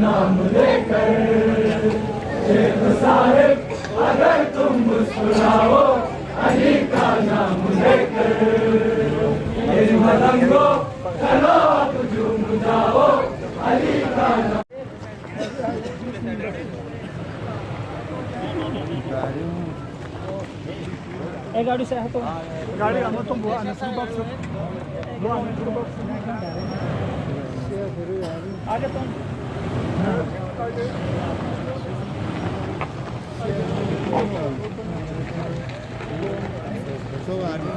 नाम लेकर शेख साहिब अगर तुम मुस्कुराओ अली का नाम लेकर इन मलंगों चलो अब झूम जाओ अली का नाम। गाड़ी से तो गाड़ी आना तो बुआ आने शुरू बॉक्स बुआ आने शुरू बॉक्स आगे तो सो आगे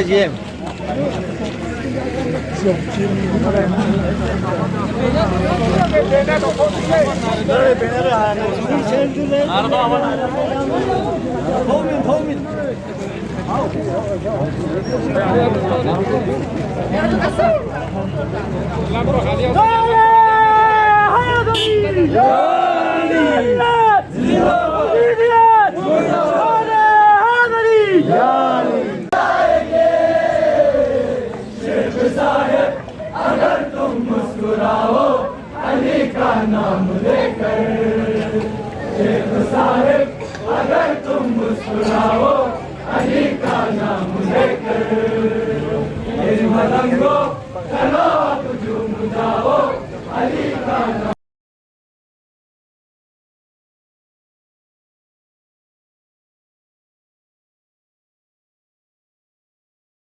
जी अगर तुम मुस्कुराओ अली का नाम लेकर शेख साहिब अगर तुम मुस्कुराओ अली का नाम लेकर इन मलंगों